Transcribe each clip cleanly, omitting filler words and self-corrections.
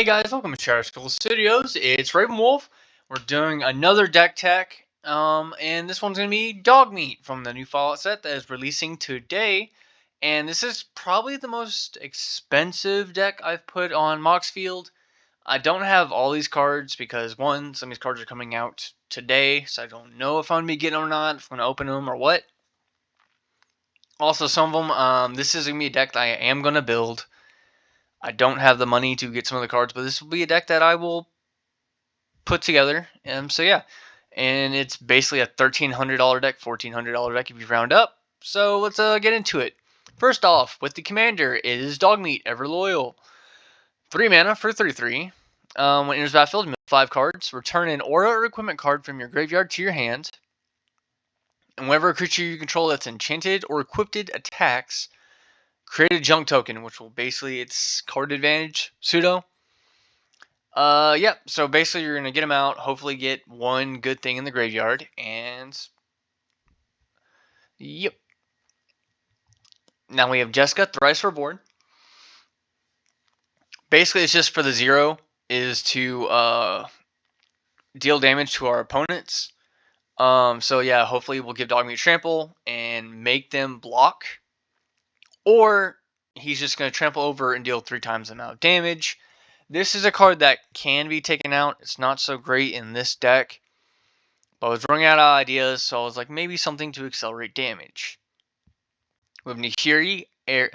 Hey guys, welcome to Shadow School Studios. It's Raven Wolf. We're doing another deck tech, and this one's gonna be Dogmeat from the new Fallout set that is releasing today. And this is probably the most expensive deck I've put on Moxfield. I don't have all these cards because one, some of these cards are coming out today, so I don't know if I'm gonna be getting them or not, if I'm gonna open them or what. Also, some of them, this is gonna be a deck that I am gonna build. I don't have the money to get some of the cards, but this will be a deck that I will put together. So yeah, and it's basically a $1,300 deck, $1,400 deck if you round up. So let's get into it. First off, with the commander, it is Dogmeat, ever loyal. 3 mana for 3/3. When it enters battlefield, mill 5 cards. Return an aura or equipment card from your graveyard to your hand. And whenever a creature you control that's enchanted or equipped attacks, create a junk token, which will basically, it's card advantage, pseudo. Yep, so basically you're going to get them out, hopefully get one good thing in the graveyard, and yep. Now we have Jessica, Thrice for board. Basically it's just for the 0, is to deal damage to our opponents. So yeah, hopefully we'll give Dogmeat trample and make them block. Or he's just going to trample over and deal 3 times the amount of damage. This is a card that can be taken out. It's not so great in this deck. But I was running out of ideas, so I was like, maybe something to accelerate damage. We have Nihiri, Heir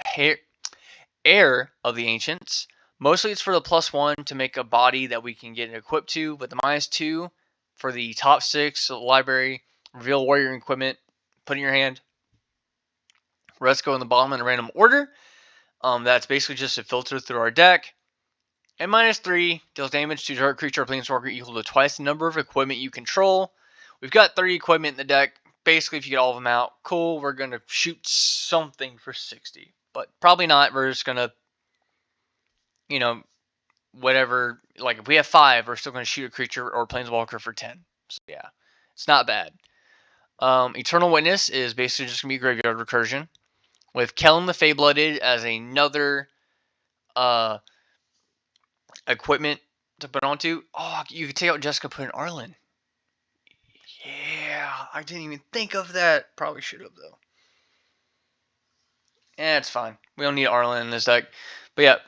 of the Ancients. Mostly it's for the +1 to make a body that we can get equipped to, but the -2 for the top 6 library, reveal warrior equipment, put in your hand. Rest go in the bottom in a random order. That's basically just a filter through our deck. And -3 deals damage to target creature or planeswalker equal to twice the number of equipment you control. We've got 30 equipment in the deck. Basically, if you get all of them out, cool, we're going to shoot something for 60. But probably not. We're just going to, you know, whatever. Like, if we have 5, we're still going to shoot a creature or planeswalker for 10. So, yeah, it's not bad. Eternal Witness is basically just going to be graveyard recursion. With Kellen the Fey-Blooded as another equipment to put onto. Oh, you could take out Jessica, put in Arlen. Yeah, I didn't even think of that. Probably should have, though. It's fine. We don't need Arlen in this deck. But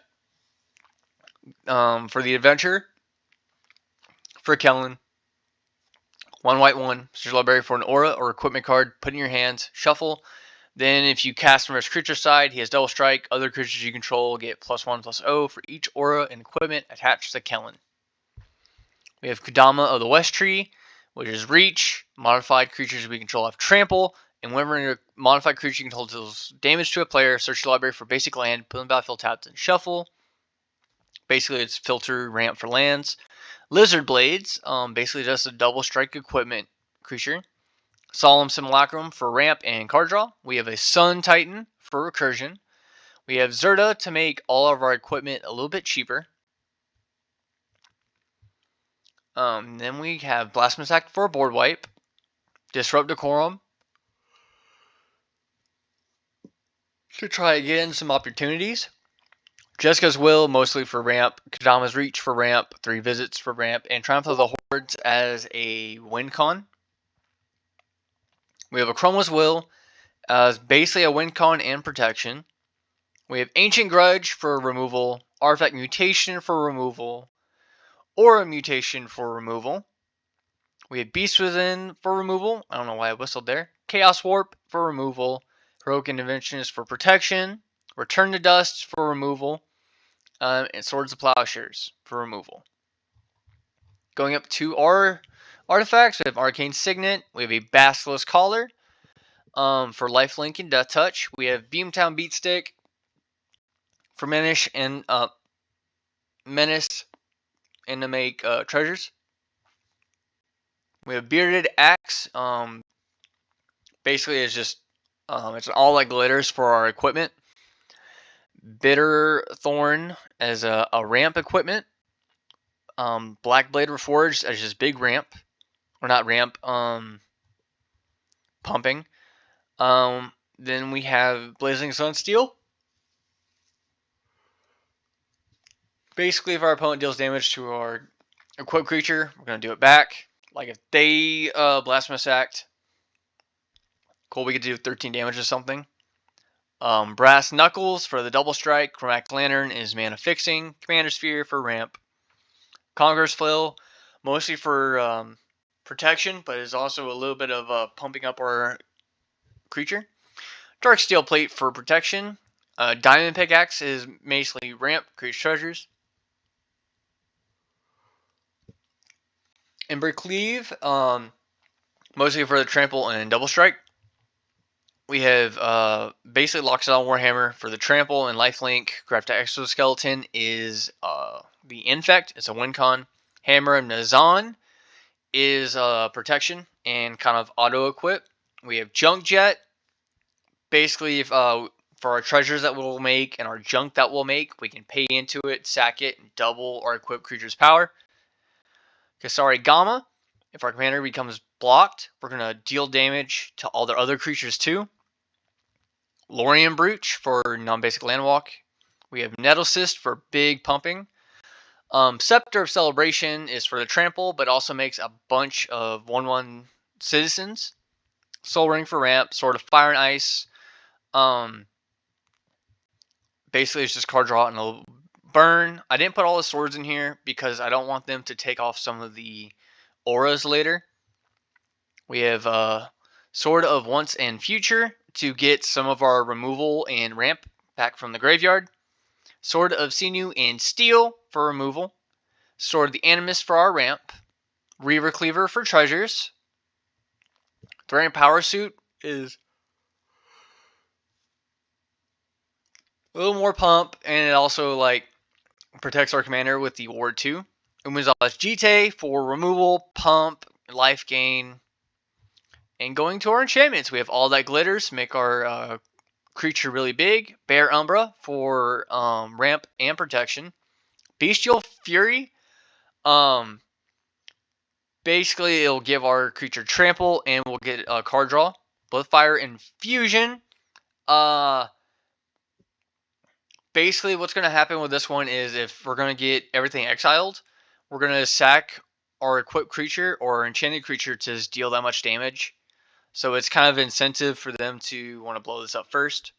yeah, for the adventure, for Kellen, 1 white, 1. Search library for an aura or equipment card. Put in your hands. Shuffle. Then if you cast from his creature side, he has double strike. Other creatures you control get +1/+0 for each aura and equipment attached to Kellen. We have Kodama of the West Tree, which is reach. Modified creatures we control have trample. And whenever a modified creature you control deals damage to a player, search the library for basic land, put in the battlefield tapped, and shuffle. Basically, it's filter ramp for lands. Lizard Blades, basically just a double strike equipment creature. Solemn Simulacrum for ramp and card draw. We have a Sun Titan for recursion. We have Zerta to make all of our equipment a little bit cheaper. Then we have Blasphemous Act for a board wipe. Disrupt Decorum to try again some opportunities. Jessica's Will, mostly for ramp. Kodama's Reach for ramp. 3 visits for ramp. And Triumph of the Hordes as a win con. We have Akroma's Will as basically a win con and protection. We have Ancient Grudge for removal. Artifact Mutation for removal. Aura Mutation for removal. We have Beast Within for removal. I don't know why I whistled there. Chaos Warp for removal. Heroic Interventionist for protection. Return to Dust for removal. And Swords of Plowshares for removal. Going up to our artifacts, we have Arcane Signet. We have a Basilisk Collar for Lifelink and Death Touch. We have Beamtown Beatstick for Menace and to make treasures. We have Bearded Axe. Basically, it's just it's all like glitters for our equipment. Bitter Thorn as a ramp equipment. Black Blade Reforged as just big ramp. Or not ramp, pumping. Then we have Blazing Sunsteel Basically, if our opponent deals damage to our equipped creature, we're going to do it back. Like if they Blasphemous Act, cool, we could do 13 damage or something. Brass Knuckles for the double strike. Chromatic Lantern is mana fixing. Commander Sphere for ramp. Conqueror's Flail, mostly for protection, but is also a little bit of pumping up our creature. Dark Steel Plate for protection. Diamond Pickaxe is basically ramp, creates treasures. Ember Cleave, mostly for the trample and double strike. We have basically Loxodon Warhammer for the trample and lifelink. Craft Exoskeleton is the infect. It's a win con. Hammer of Nazan is protection and kind of auto equip. We have Junk Jet. Basically, if, for our treasures that we'll make and our junk that we'll make, we can pay into it, sack it, and double our equipped creature's power. Kasari Gamma. If our commander becomes blocked, we're going to deal damage to all their other creatures too. Lorien Brooch for non-basic landwalk. We have Nettlecyst for big pumping. Scepter of Celebration is for the trample, but also makes a bunch of 1/1 citizens. Soul Ring for ramp. Sword of Fire and Ice. Basically, it's just card draw and a burn. I didn't put all the swords in here because I don't want them to take off some of the auras later. We have Sword of Once and Future to get some of our removal and ramp back from the graveyard. Sword of Sinew and Steel for removal. Sword of the Animist for our ramp. Reaver Cleaver for treasures. Thorium Power Suit is a little more pump, and it also like protects our commander with the Ward 2. Umuzala's Jite for removal, pump, life gain. And going to our enchantments, we have All That Glitters, make our creature really big. Bear Umbra for ramp and protection. Bestial Fury, basically it'll give our creature trample and we'll get a card draw. Bloodfire Infusion. Basically what's going to happen with this one is if we're going to get everything exiled, we're going to sack our equipped creature or enchanted creature to deal that much damage. So it's kind of incentive for them to want to blow this up first.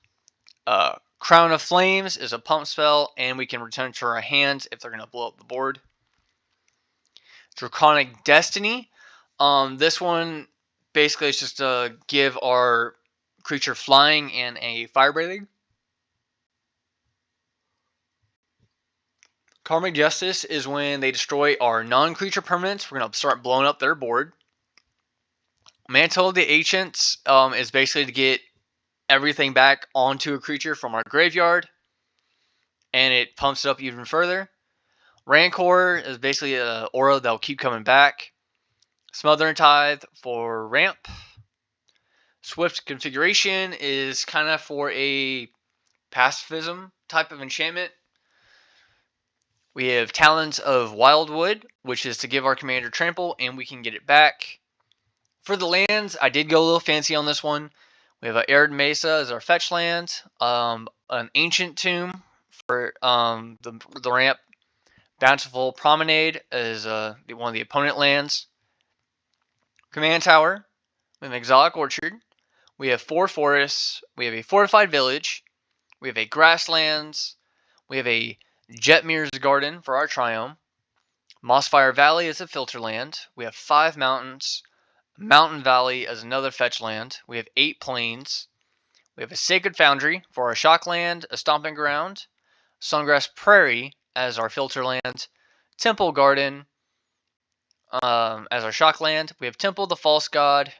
Crown of Flames is a pump spell, and we can return it to our hands if they're going to blow up the board. Draconic Destiny. This one basically is just to give our creature flying and a fire breathing. Karmic Justice is when they destroy our non-creature permanents. We're going to start blowing up their board. Mantle of the Ancients is basically to get everything back onto a creature from our graveyard, and it pumps it up even further. Rancor is basically an aura that will keep coming back. Smother and Tithe for ramp. Swift Configuration is kind of for a pacifism type of enchantment. We have Talons of Wildwood, which is to give our commander trample, and we can get it back. For the lands, I did go a little fancy on this one. We have Arid Mesa as our fetch land, an Ancient Tomb for the ramp, Bountiful Promenade as one of the opponent lands, Command Tower, we have Exotic Orchard, we have 4 forests, we have a Fortified Village, we have a Grasslands, we have a Jetmir's Garden for our Triome, Mossfire Valley as a filter land, we have 5 mountains, Mountain Valley as another fetch land. We have 8 plains. We have a Sacred Foundry for our shock land, a Stomping Ground, Sungrass Prairie as our filter land, Temple Garden as our shock land. We have Temple of the False God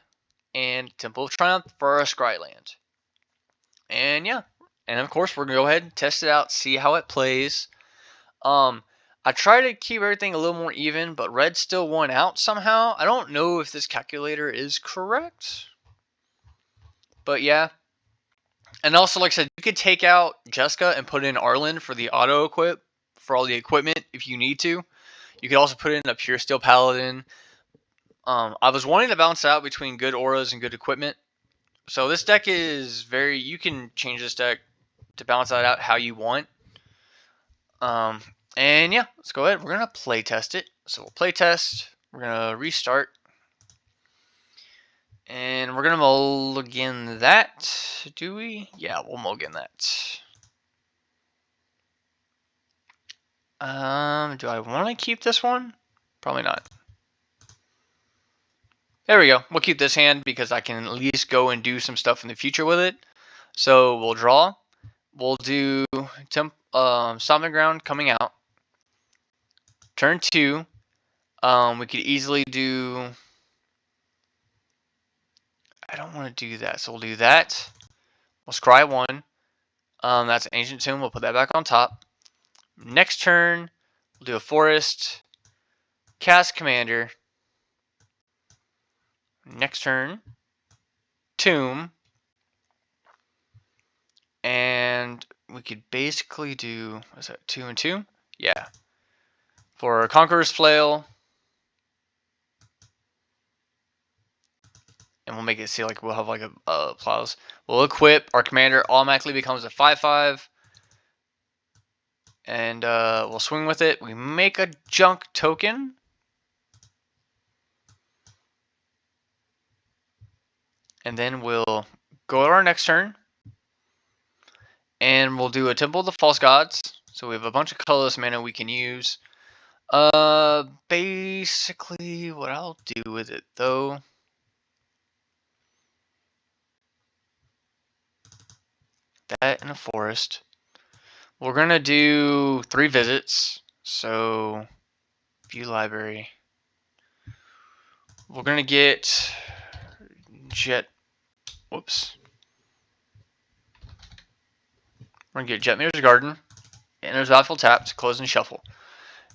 and Temple of Triumph for our scry land. And yeah, and of course we're going to go ahead and test it out, see how it plays. I try to keep everything a little more even, but red still won out somehow. I don't know if this calculator is correct. But yeah. And also, like I said, you could take out Jessica and put in Arlen for the auto equip, for all the equipment if you need to. You could also put in a Pure Steel Paladin. I was wanting to balance out between good auras and good equipment. So this deck is you can change this deck to balance that out how you want. And yeah, let's go ahead. We're gonna play test it. So we'll play test. We're gonna restart. And we're gonna mulligan that. Do we? Yeah, we'll mulligan that. Do I want to keep this one? Probably not. There we go. We'll keep this hand because I can at least go and do some stuff in the future with it. So we'll draw. We'll do Stomping Ground coming out. Turn 2. We could easily do... I don't want to do that, so we'll do that. We'll scry 1. That's Ancient Tomb. We'll put that back on top. Next turn, we'll do a Forest. Cast Commander. Next turn, Tomb. And we could basically do, what's that, 2 and 2? Yeah. For Conqueror's Flail. And we'll make it see like we'll have like a plows. We'll equip. Our commander automatically becomes a 5/5. And we'll swing with it. We make a junk token. And then we'll go to our next turn. And we'll do a Temple of the False Gods. So we have a bunch of colorless mana we can use. Basically, what I'll do with it though. That and a forest. We're gonna do 3 visits. So, view library. We're gonna get Whoops. We're gonna get Jetmir's Garden. Enters battlefield tapped. Close and shuffle.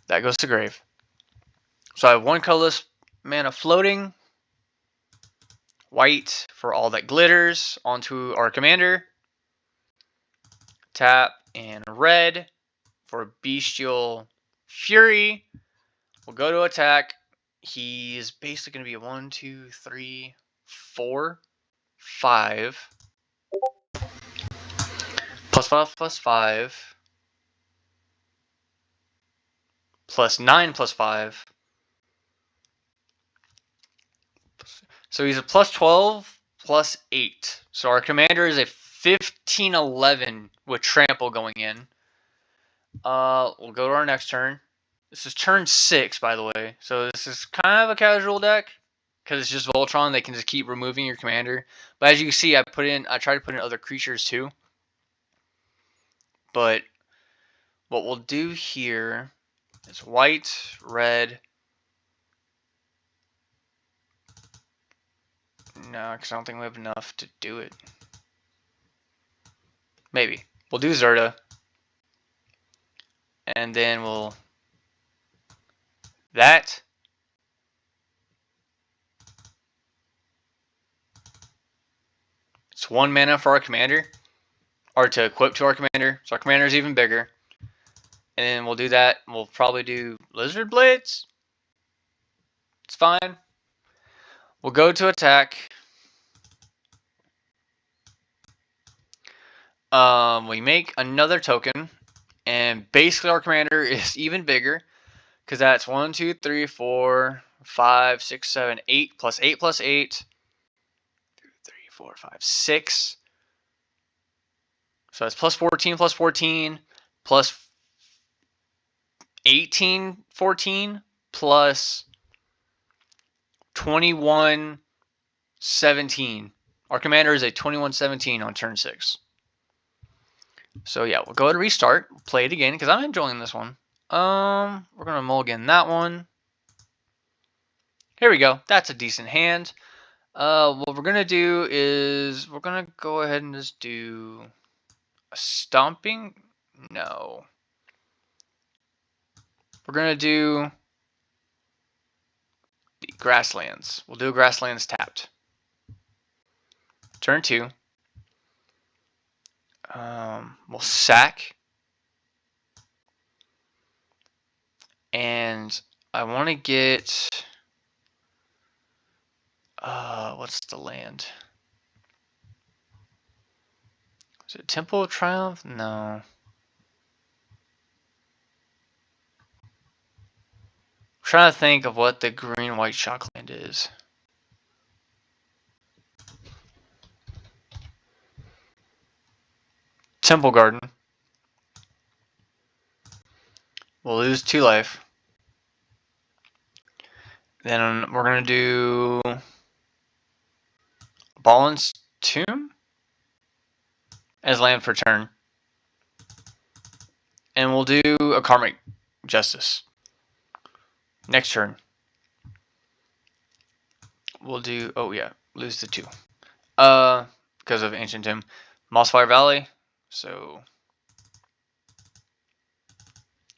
That goes to grave. So I have 1 colorless mana floating. White for all that glitters onto our commander. Tap and red for Bestial Fury. We'll go to attack. He's basically going to be a 1, 2, 3, 4, 5. +5 +5. +9 +5. So he's a +12 +8. So our commander is a 15/11 with trample going in. We'll go to our next turn. This is turn 6, by the way. So this is kind of a casual deck because it's just Voltron. They can just keep removing your commander. But as you can see, I try to put in other creatures too. But what we'll do here is white, red. No, because I don't think we have enough to do it. Maybe. We'll do Zerta. And then we'll... That. It's 1 mana for our commander. Or to equip to our commander. So our commander is even bigger. And then we'll do that. We'll probably do Lizard Blades. It's fine. We'll go to attack. We make another token. And basically our commander is even bigger. Because that's 1, 2, 3, 4, 5, 6, 7, 8. Plus 8 plus 8. 2, 3, 4, 5, 6. So that's plus 14 plus 14. Plus 18, 14. Plus 21, 17. Our commander is a 21-17 on turn 6. So yeah, we'll go ahead and restart. Play it again because I'm enjoying this one. We're gonna mulligan that one. Here we go. That's a decent hand. What we're gonna do is we're gonna go ahead and just do a stomping. No. We're gonna do the grasslands. We'll do grasslands tapped. Turn 2. We'll sack. And I want to get... what's the land? Is it Temple of Triumph? No. trying to think of what the green-white shockland is. Temple Garden. We'll lose 2 life. Then we're going to do Ballin's Tomb as land for turn. And we'll do a Karmic Justice. Next turn. We'll do, oh yeah, lose the 2. Because of Ancient Tomb. Mossfire Valley. So,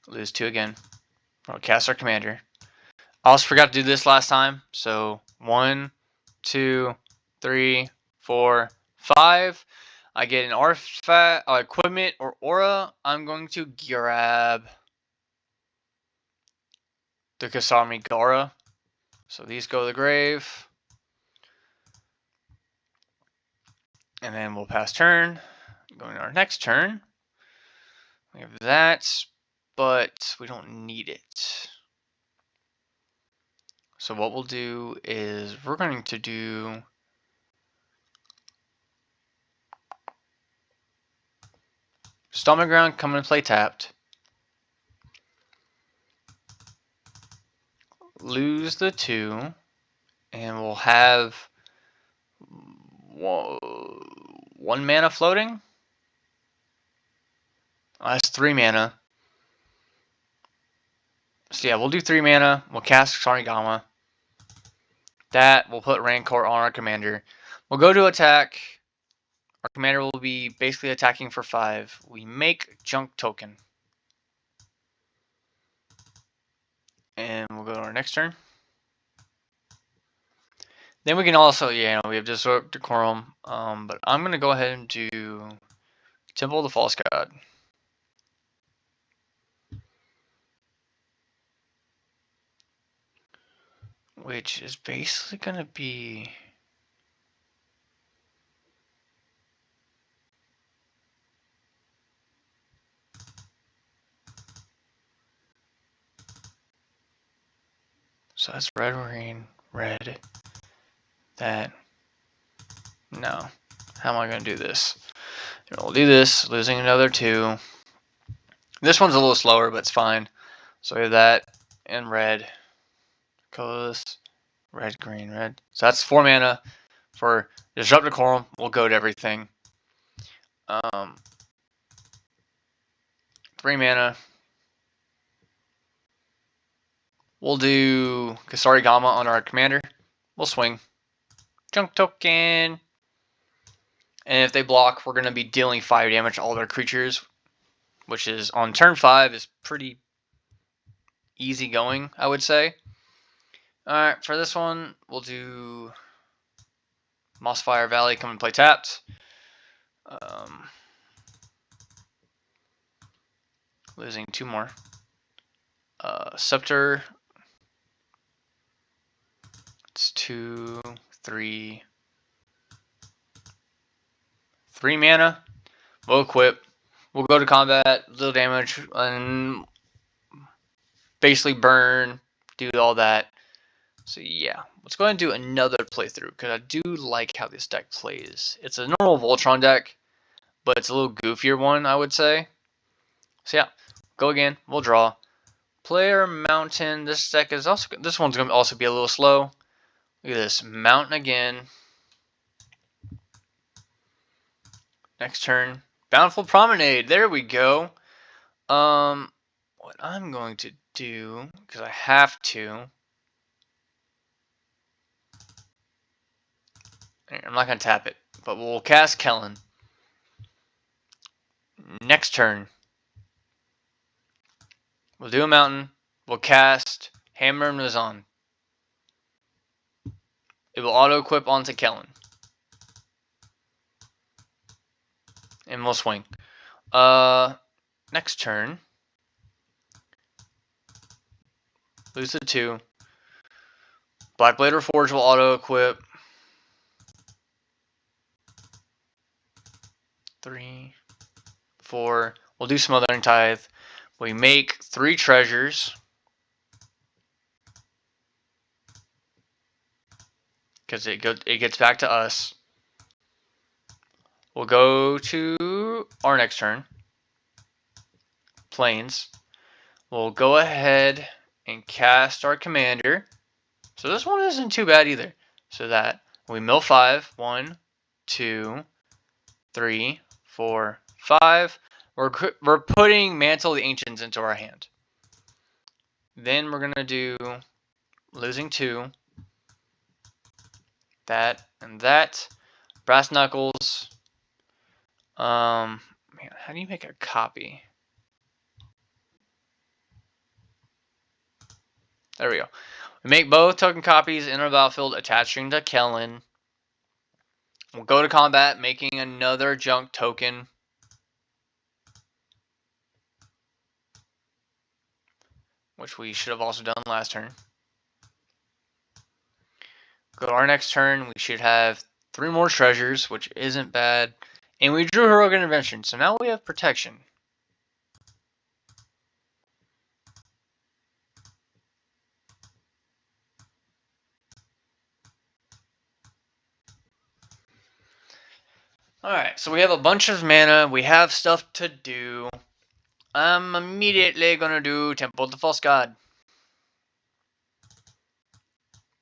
lose 2 again. We'll cast our commander. I also forgot to do this last time. So 1, 2, 3, 4, 5. I get an artifact, equipment, or aura. I'm going to grab the Armory Again. So these go to the grave. And then we'll pass turn. Going to our next turn. We have that, but we don't need it. So what we'll do is we're going to do Stomach Ground, come and play tapped. Lose the 2, and we'll have 1 mana floating. Oh, that's 3 mana. So yeah, we'll do 3 mana. We'll cast Sarigama. That will put Rancor on our commander. We'll go to attack. Our commander will be basically attacking for 5. We make Junk Token. And we'll go to our next turn. Then we can also, yeah, we have Disrupt Decorum. But I'm going to go ahead and do Temple of the False God. Which is basically going to be... So that's red, green, red, that. No. How am I going to do this? We'll do this, losing another 2. This one's a little slower, but it's fine. So we have that and red. Colorless, red, green, red. So that's 4 mana for Disrupt Decorum. We'll go to everything. 3 mana. We'll do Kasari Gama on our commander. We'll swing. Junk Token. And if they block, we're going to be dealing 5 damage to all their creatures, which is on turn 5 is pretty easy going, I would say. Alright, for this one, we'll do Mossfire Valley, come and play tapped. Losing 2 more. Scepter. It's 2, 3. 3 mana. We'll equip. We'll go to combat, little damage, and basically burn, do all that. So yeah, let's go ahead and do another playthrough, because I do like how this deck plays. It's a normal Voltron deck, but it's a little goofier one, I would say. So yeah, go again, we'll draw. Player Mountain, this deck is also, this one's going to also be a little slow. Look at this, Mountain again. Next turn, Bountiful Promenade, there we go. What I'm going to do, because I have to, I'm not going to tap it, but we'll cast Kellen. Next turn, we'll do a mountain, we'll cast Hammer and Razan. It will auto-equip onto Kellen. And we'll swing. Next turn, lose the 2. Blackblade Reforge will auto-equip. 3, 4. We'll do Smothering Tithe. We make 3 treasures. because it gets back to us. We'll go to our next turn. Plains. We'll go ahead and cast our commander. So this one isn't too bad either. So that we mill 5. 1, 2, 3, 4, 5. We're putting Mantle of the Ancients into our hand. Then we're gonna do losing 2. That and that. Brass Knuckles. Man, how do you make a copy? There we go. We make both token copies in our battlefield, attaching to Kellen. We'll go to combat, making another junk token. Which we should have also done last turn. Go to our next turn, we should have 3 more treasures, which isn't bad. And we drew Heroic Intervention, so now we have protection. Alright, so we have a bunch of mana, we have stuff to do. I'm immediately gonna do Temple of the False God.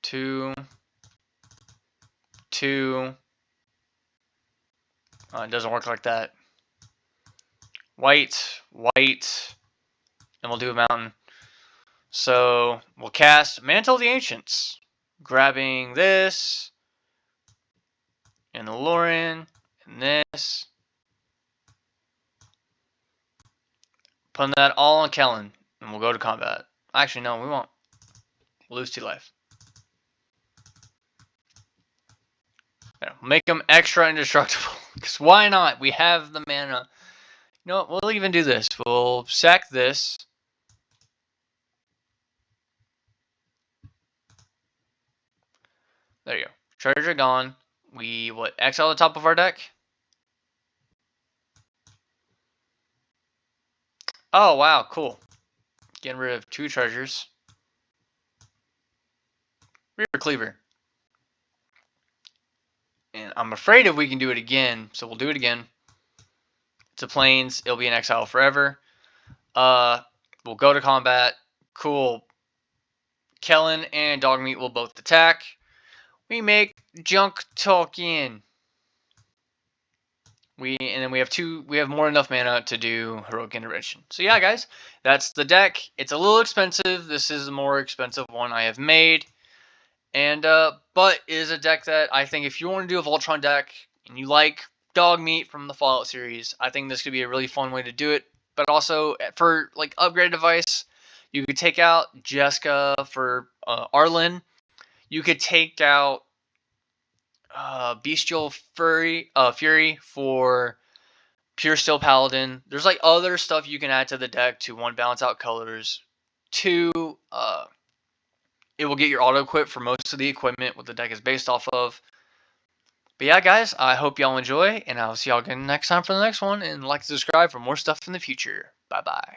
2, 2. It doesn't work like that. White, white, and we'll do a mountain. So we'll cast Mantle of the Ancients, grabbing this, and the Lauren, and this. Putting that all on Kellen, and we'll go to combat. Actually, no, we won't. We'll lose 2 life. Yeah, make them extra indestructible. Because why not? We have the mana. You know what? We'll even do this. We'll sack this. There you go. Treasure gone. We, exile the top of our deck? Oh, wow, cool. Getting rid of 2 treasures. Reaper Cleaver. And I'm afraid if we can do it again, so we'll do it again. To Plains, it'll be in exile forever. We'll go to combat. Cool. Kellen and Dogmeat will both attack. We make junk token. And then we have more than enough mana to do Heroic Intervention. So yeah, guys, that's the deck. It's a little expensive. This is the more expensive one I have made. And but it is a deck that I think if you want to do a Voltron deck and you like Dogmeat from the Fallout series, I think this could be a really fun way to do it. But also for like upgrade device, you could take out Jessica for Arlen. You could take out Bestial Fury for Pure Steel Paladin. There's like other stuff you can add to the deck to 1, balance out colors. 2, it will get your auto equip for most of the equipment what the deck is based off of. But yeah, guys, I hope y'all enjoy, and I'll see y'all again next time for the next one. And like to subscribe for more stuff in the future. Bye bye.